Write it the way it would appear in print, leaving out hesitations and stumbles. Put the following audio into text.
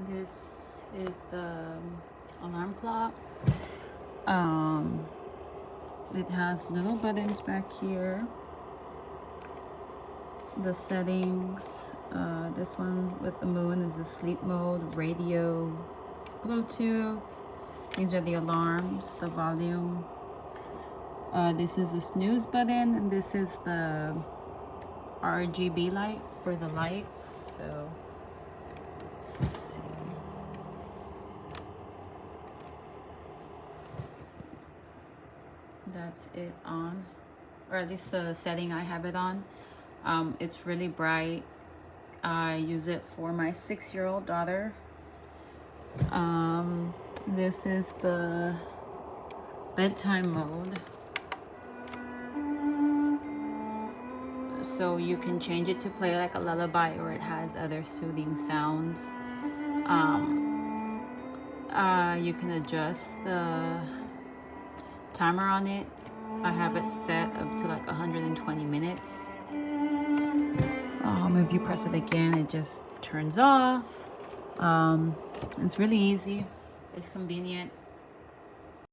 This is the alarm clock. It has little buttons back here. The settings. This one with the moon is the sleep mode, radio, Bluetooth. These are the alarms, the volume. This is the snooze button, and this is the RGB light for the lights. So let's see. That's it on, or at least the setting I have it on. It's really bright. I use it for my 6-year-old daughter. This is the bedtime mode. So you can change it to play like a lullaby, or it has other soothing sounds. You can adjust the timer on it. I have it set up to like 120 minutes. If you press it again, it just turns off. It's really easy. It's convenient.